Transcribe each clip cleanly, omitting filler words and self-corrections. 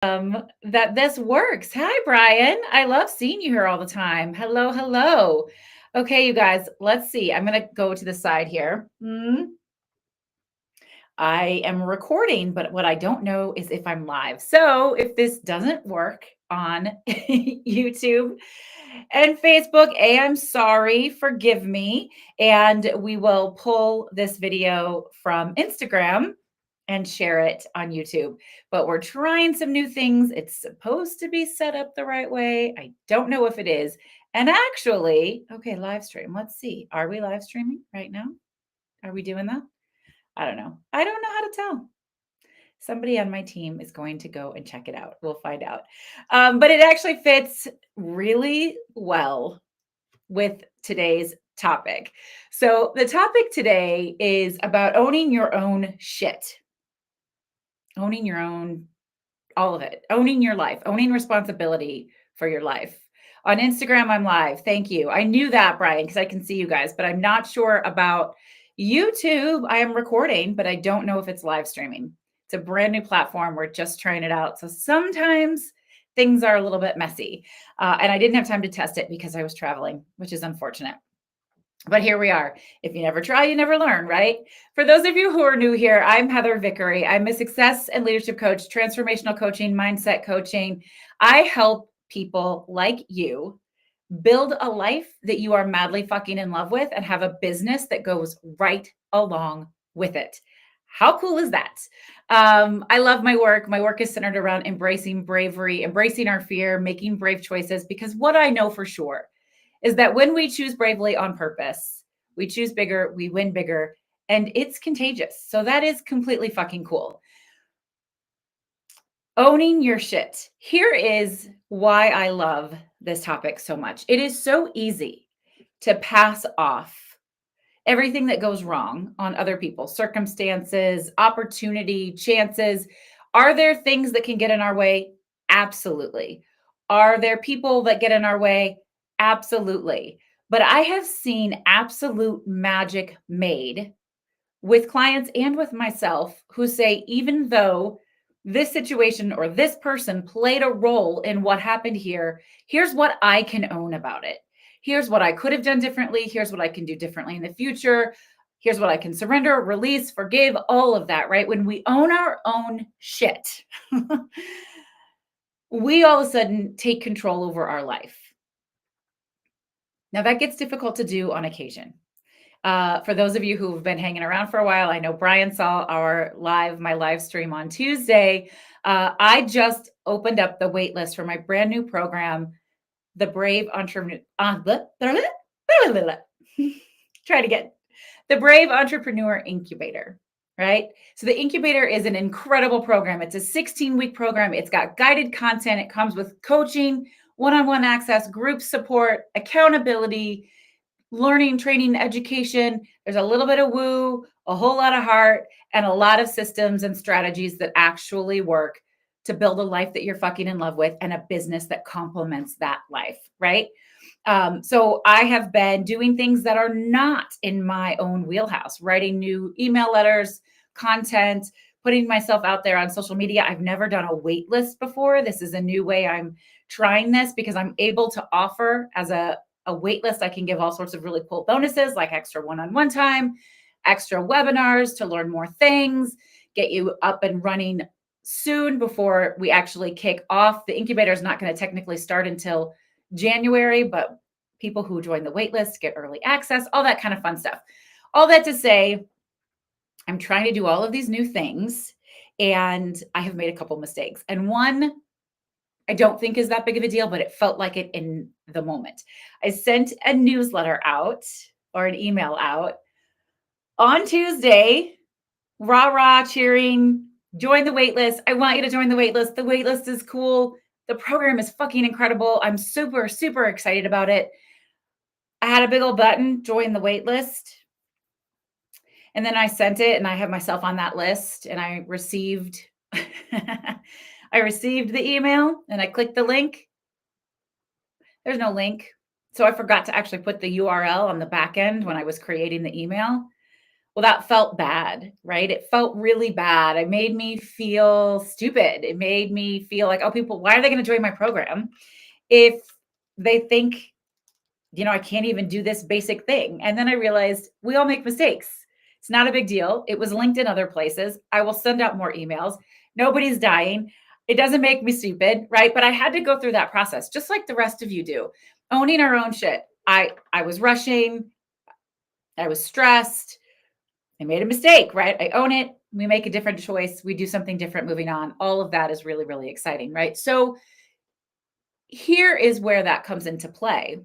That this works. Hi, Brian. I love seeing you here all the time. Hello, hello. Okay, you guys, let's see. I'm going to go to the side here. I am recording, but what I don't know is if I'm live. So if this doesn't work on YouTube and Facebook, I'm sorry, forgive me. And we will pull this video from Instagram and share it on YouTube. But we're trying some new things. It's supposed to be set up the right way. I don't know if it is. And actually, okay, live stream. Let's see. Are we live streaming right now? Are we doing that? I don't know. I don't know how to tell. Somebody on my team is going to go and check it out. We'll find out. But it actually fits really well with today's topic. So, the topic today is about owning your own shit, owning your own, all of it, owning your life, owning responsibility for your life. On Instagram, I'm live. Thank you. I knew that, Brian, because I can see you guys, but I'm not sure about YouTube. I am recording, but I don't know if it's live streaming. It's a brand new platform. We're just trying it out. So sometimes things are a little bit messy. And I didn't have time to test it because I was traveling, which is unfortunate. But here we are. If you never try, you never learn, right? For those of you who are new here, I'm Heather Vickery. I'm a success and leadership coach, transformational coaching, mindset coaching. I help people like you build a life that you are madly fucking in love with and have a business that goes right along with it. How cool is that? I love my work. My work is centered around embracing bravery, embracing our fear, making brave choices, because what I know for sure is that when we choose bravely on purpose, we choose bigger, we win bigger, and it's contagious. So that is completely fucking cool. Owning your shit. Here is why I love this topic so much. It is so easy to pass off everything that goes wrong on other people, circumstances, opportunity, chances. Are there things that can get in our way? Absolutely. Are there people that get in our way? Absolutely. But I have seen absolute magic made with clients and with myself who say, even though this situation or this person played a role in what happened here, here's what I can own about it. Here's what I could have done differently. Here's what I can do differently in the future. Here's what I can surrender, release, forgive, all of that, right? When we own our own shit, we all of a sudden take control over our life. Now, that gets difficult to do on occasion. For those of you who've been hanging around for a while, I know Brian saw my live stream on Tuesday. I just opened up the wait list for my brand new program, the Brave Entrepreneur. Try to get the Brave Entrepreneur Incubator, right? So the Incubator is an incredible program. It's a 16-week program. It's got guided content. It comes with coaching, one-on-one access, group support, accountability, learning, training, education. There's a little bit of woo, a whole lot of heart, and a lot of systems and strategies that actually work to build a life that you're fucking in love with and a business that complements that life, right? So I have been doing things that are not in my own wheelhouse, writing new email letters, content, putting myself out there on social media. I've never done a wait list before. This is a new way I'm trying this because I'm able to offer as a wait list. I can give all sorts of really cool bonuses like extra one-on-one time, extra webinars to learn more things, get you up and running soon before we actually kick off. The incubator is not going to technically start until January, but people who join the wait list get early access, all that kind of fun stuff. All that to say, I'm trying to do all of these new things and I have made a couple mistakes. And one I don't think is that big of a deal, but it felt like it in the moment. I sent a newsletter out or an email out on Tuesday, rah, rah, cheering, join the wait list. I want you to join the wait list. The wait list is cool. The program is fucking incredible. I'm super, super excited about it. I had a big old button, join the wait list. And then I sent it and I have myself on that list and I received I received the email and I clicked the link. There's no link. So I forgot to actually put the URL on the back end when I was creating the email. Well, that felt bad, right? It felt really bad. It made me feel stupid. It made me feel like, oh, people, why are they going to join my program if they think, I can't even do this basic thing? And then I realized we all make mistakes. It's not a big deal. It was linked in other places. I will send out more emails. Nobody's dying. It doesn't make me stupid, right? But I had to go through that process, just like the rest of you do. Owning our own shit. I was rushing. I was stressed. I made a mistake, right? I own it. We make a different choice. We do something different moving on. All of that is really, really exciting, right? So here is where that comes into play.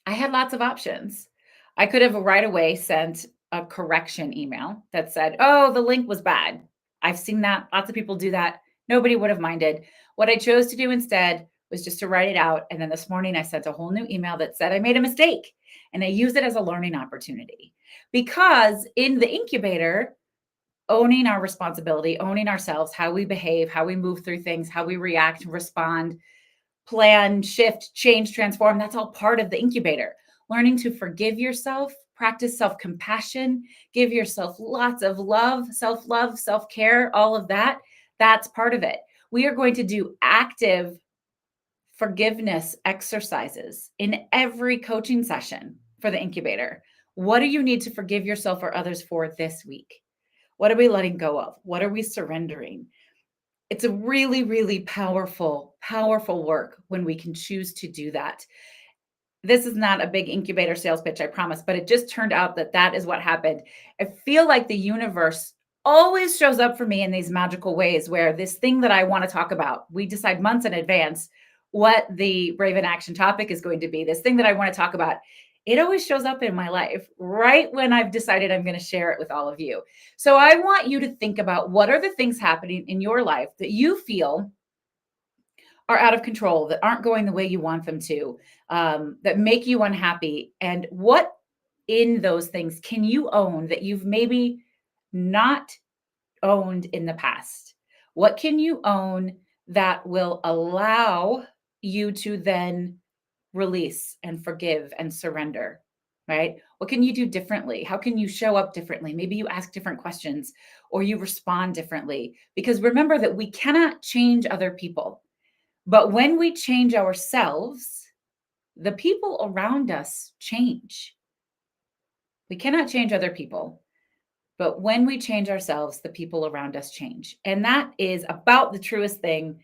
I had lots of options. I could have right away sent a correction email that said, oh, the link was bad. I've seen that. Lots of people do that. Nobody would have minded. What I chose to do instead was just to write it out. And then this morning I sent a whole new email that said I made a mistake, and I use it as a learning opportunity. Because in the incubator, owning our responsibility, owning ourselves, how we behave, how we move through things, how we react, respond, plan, shift, change, transform, that's all part of the incubator. Learning to forgive yourself, practice self-compassion, give yourself lots of love, self-care, all of that. That's part of it. We are going to do active forgiveness exercises in every coaching session for the incubator. What do you need to forgive yourself or others for this week? What are we letting go of? What are we surrendering? It's a really, really powerful, powerful work when we can choose to do that. This is not a big incubator sales pitch, I promise, but it just turned out that that is what happened. I feel like the universe always shows up for me in these magical ways where this thing that I want to talk about, we decide months in advance what the Brave in Action topic is going to be. This thing that I want to talk about, it always shows up in my life right when I've decided I'm going to share it with all of you. So I want you to think about what are the things happening in your life that you feel are out of control, that aren't going the way you want them to, that make you unhappy. And what in those things can you own that you've maybe not owned in the past? What can you own that will allow you to then release and forgive and surrender? Right? What can you do differently? How can you show up differently? Maybe you ask different questions or you respond differently. Because remember that we cannot change other people. But when we change ourselves, the people around us change. We cannot change other people, but when we change ourselves, the people around us change. And that is about the truest thing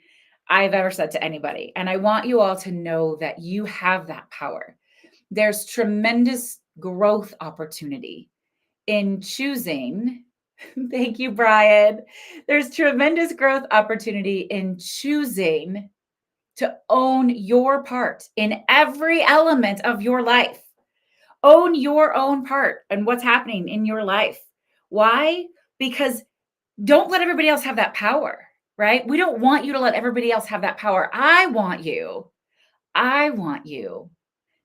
I've ever said to anybody. And I want you all to know that you have that power. There's tremendous growth opportunity in choosing. Thank you, Brian. There's tremendous growth opportunity in choosing to own your part in every element of your life. Own your own part and what's happening in your life. Why? Because don't let everybody else have that power, right? We don't want you to let everybody else have that power. I want you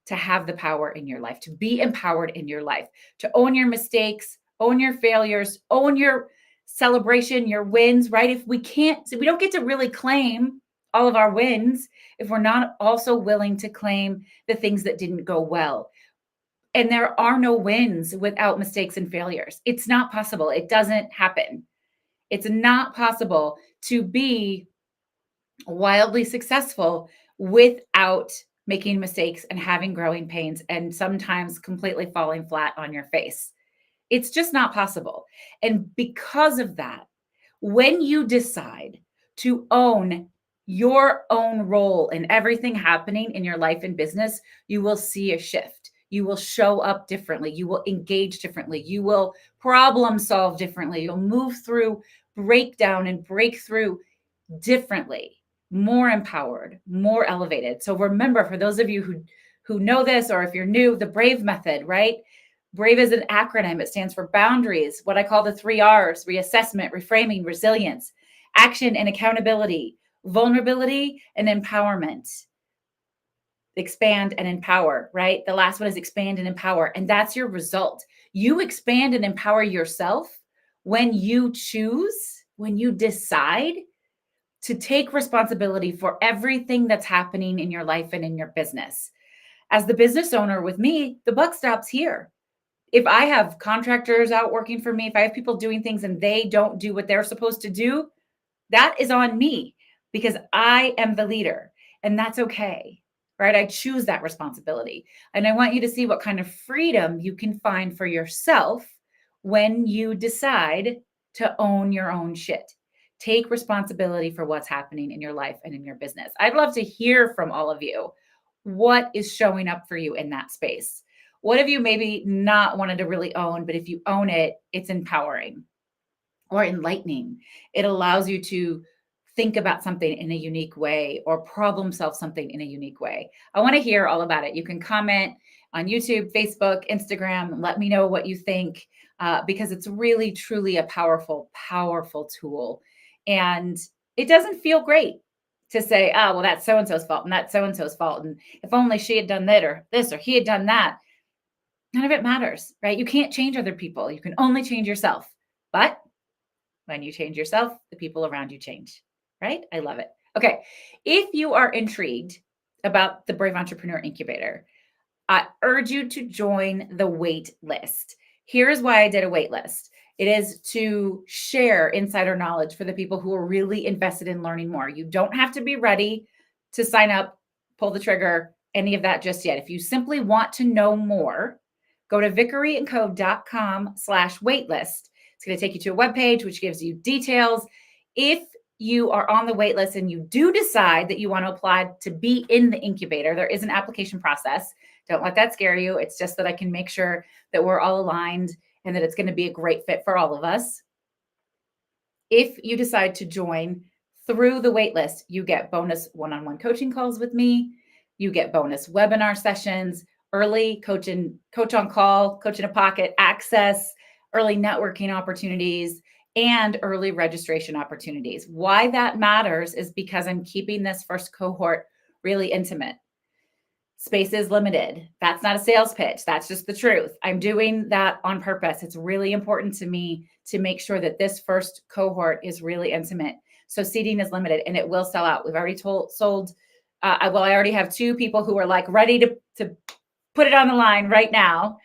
to have the power in your life, to be empowered in your life, to own your mistakes, own your failures, own your celebration, your wins, right? If we can't, so we don't get to really claim all of our wins if we're not also willing to claim the things that didn't go well. And there are no wins without mistakes and failures. It's not possible. It doesn't happen. It's not possible to be wildly successful without making mistakes and having growing pains and sometimes completely falling flat on your face. It's just not possible. And because of that, when you decide to own your own role in everything happening in your life and business, you will see a shift. You will show up differently. You will engage differently. You will problem solve differently. You'll move through breakdown and breakthrough differently, more empowered, more elevated. So remember, for those of you who know this, or if you're new, the BRAVE method, right? BRAVE is an acronym. It stands for boundaries, what I call the 3 R's: reassessment, reframing, resilience, action and accountability, vulnerability and empowerment. Expand and empower, right? The last one is expand and empower. And that's your result. You expand and empower yourself when you choose, when you decide to take responsibility for everything that's happening in your life and in your business. As the business owner with me, the buck stops here. If I have contractors out working for me, if I have people doing things and they don't do what they're supposed to do, that is on me because I am the leader and that's okay. Right? I choose that responsibility. And I want you to see what kind of freedom you can find for yourself when you decide to own your own shit. Take responsibility for what's happening in your life and in your business. I'd love to hear from all of you. What is showing up for you in that space? What have you maybe not wanted to really own, but if you own it, it's empowering or enlightening. It allows you to think about something in a unique way or problem solve something in a unique way. I want to hear all about it. You can comment on YouTube, Facebook, Instagram. Let me know what you think because it's really, truly a powerful, powerful tool. And it doesn't feel great to say, oh, well, that's so-and-so's fault and that's so-and-so's fault. And if only she had done that or this or he had done that. None of it matters, right? You can't change other people. You can only change yourself. But when you change yourself, the people around you change, right? I love it. Okay. If you are intrigued about the Brave Entrepreneur Incubator, I urge you to join the wait list. Here's why I did a wait list. It is to share insider knowledge for the people who are really invested in learning more. You don't have to be ready to sign up, pull the trigger, any of that just yet. If you simply want to know more, go to vickeryandco.com/waitlist. It's going to take you to a webpage, which gives you details. If you are on the wait list and you do decide that you want to apply to be in the incubator, there is an application process. Don't let that scare you. It's just that I can make sure that we're all aligned and that it's going to be a great fit for all of us. If you decide to join through the waitlist, you get bonus one-on-one coaching calls with me. You get bonus webinar sessions, early coach on call, coach in a pocket access, early networking opportunities, and early registration opportunities. Why that matters is because I'm keeping this first cohort really intimate. Space is limited. That's not a sales pitch. That's just the truth. I'm doing that on purpose. It's really important to me to make sure that this first cohort is really intimate. So seating is limited and it will sell out. We've already sold. I already have 2 people who are like ready to put it on the line right now,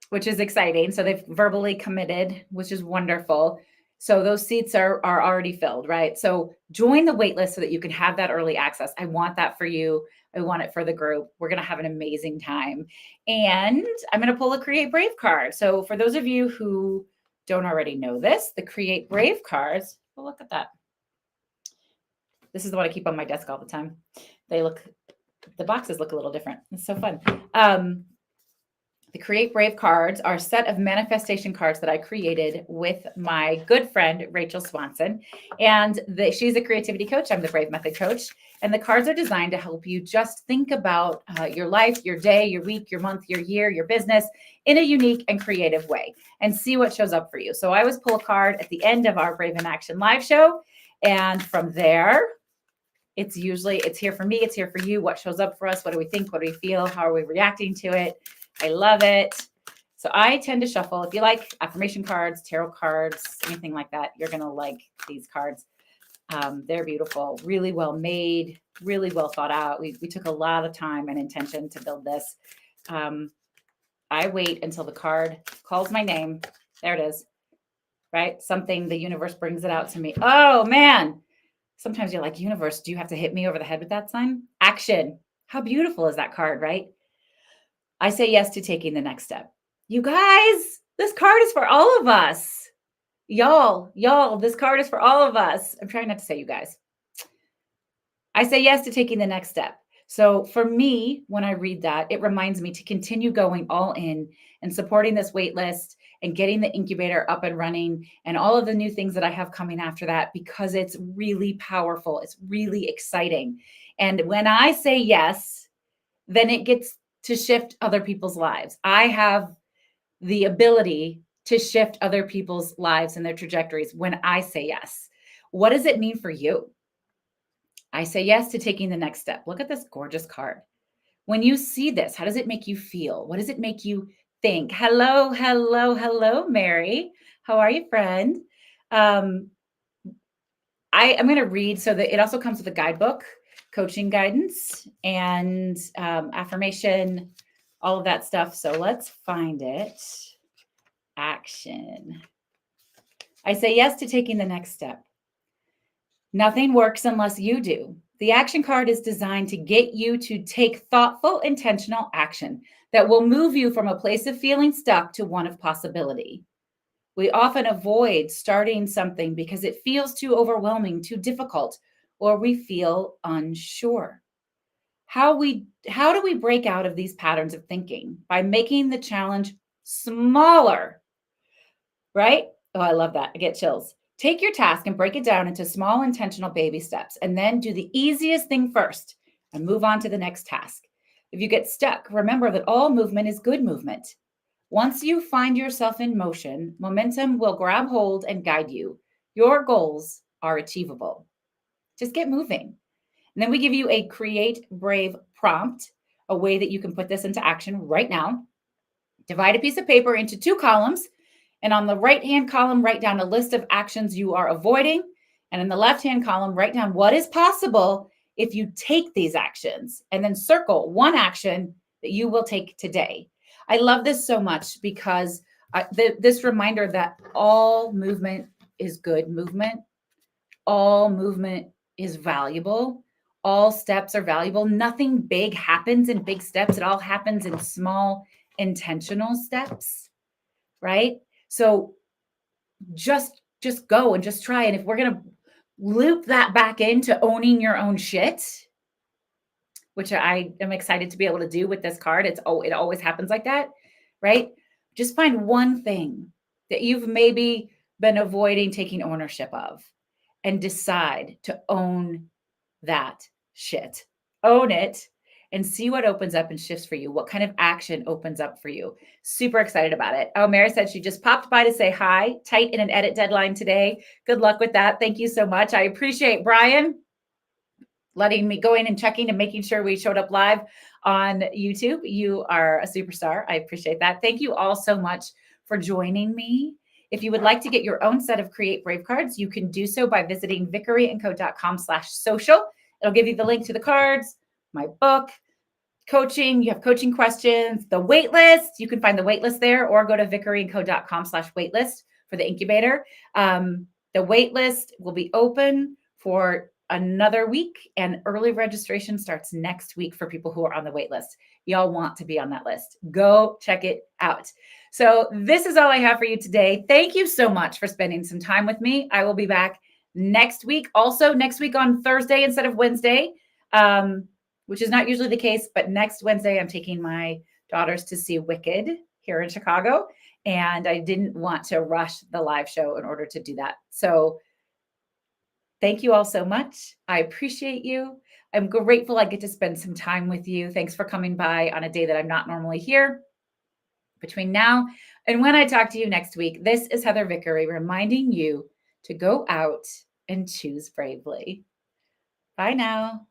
which is exciting. So they've verbally committed, which is wonderful. So those seats are already filled, right? So join the wait list so that you can have that early access. I want that for you. I want it for the group. We're going to have an amazing time. And I'm going to pull a Create Brave card. So for those of you who don't already know this, the Create Brave cards, well, look at that. This is the one I keep on my desk all the time. The boxes look a little different. It's so fun. The Create Brave cards are a set of manifestation cards that I created with my good friend, Rachel Swanson. And she's a creativity coach. I'm the Brave Method coach. And the cards are designed to help you just think about your life, your day, your week, your month, your year, your business in a unique and creative way and see what shows up for you. So I always pull a card at the end of our Brave in Action live show. And from there, it's here for me. It's here for you. What shows up for us? What do we think? What do we feel? How are we reacting to it? I love it. So I tend to shuffle. If you like affirmation cards, tarot cards, anything like that, you're going to like these cards. They're beautiful, really well made, really well thought out. We took a lot of time and intention to build this. I wait until the card calls my name. There it is, right? The universe brings it out to me. Oh, man. Sometimes you're like, universe, do you have to hit me over the head with that sign? Action. How beautiful is that card, right? I say yes to taking the next step. You guys, this card is for all of us. Y'all, this card is for all of us. I'm trying not to say you guys. I say yes to taking the next step. So for me, when I read that, it reminds me to continue going all in and supporting this wait list and getting the incubator up and running and all of the new things that I have coming after that, because it's really powerful. It's really exciting. And when I say yes, then it gets to shift other people's lives. I have the ability to shift other people's lives and their trajectories when I say yes. What does it mean for you? I say yes to taking the next step. Look at this gorgeous card. When you see this, how does it make you feel? What does it make you think? Hello, Mary. How are you, friend? I'm going to read so that it also comes with a guidebook, coaching guidance, and affirmation, all of that stuff. So let's find it. Action. I say yes to taking the next step. Nothing works unless you do. The action card is designed to get you to take thoughtful, intentional action that will move you from a place of feeling stuck to one of possibility. We often avoid starting something because it feels too overwhelming, too difficult, or we feel unsure. How do we break out of these patterns of thinking? By making the challenge smaller, right? Oh, I love that. I get chills. Take your task and break it down into small intentional baby steps, and then do the easiest thing first and move on to the next task. If you get stuck, remember that all movement is good movement. Once you find yourself in motion, momentum will grab hold and guide you. Your goals are achievable. Just get moving. And then we give you a create brave prompt, a way that you can put this into action right now. Divide a piece of paper into 2 columns. And on the right-hand column, write down a list of actions you are avoiding. And in the left-hand column, write down what is possible if you take these actions. And then circle one action that you will take today. I love this so much because this reminder that all movement is good movement. All movement is valuable. All steps are valuable. Nothing big happens in big steps. It all happens in small, intentional steps, right? So just go and just try. And if we're going to loop that back into owning your own shit, which I am excited to be able to do with this card. It always happens like that, right? Just find one thing that you've maybe been avoiding taking ownership of and decide to own that shit. Own it and see what opens up and shifts for you. What kind of action opens up for you? Super excited about it. Oh, Mary said she just popped by to say hi. Tight in an edit deadline today. Good luck with that. Thank you so much. I appreciate Brian letting me go in and checking and making sure we showed up live on YouTube. You are a superstar. I appreciate that. Thank you all so much for joining me. If you would like to get your own set of Create Brave cards, you can do so by visiting vickeryandco.com/social. It'll give you the link to the cards, my book, coaching. You have coaching questions, the wait list. You can find the wait list there, or go to vickeryandco.com/waitlist for the incubator. The wait list will be open for another week, and early registration starts next week for people who are on the wait list. Y'all want to be on that list. Go check it out. So this is all I have for you today. Thank you so much for spending some time with me. I will be back next week. Also next week on Thursday instead of Wednesday, which is not usually the case, but next Wednesday I'm taking my daughters to see Wicked here in Chicago, and I didn't want to rush the live show in order to do that. So thank you all so much. I appreciate you. I'm grateful I get to spend some time with you. Thanks for coming by on a day that I'm not normally here. Between now and when I talk to you next week, this is Heather Vickery reminding you to go out and choose bravely. Bye now.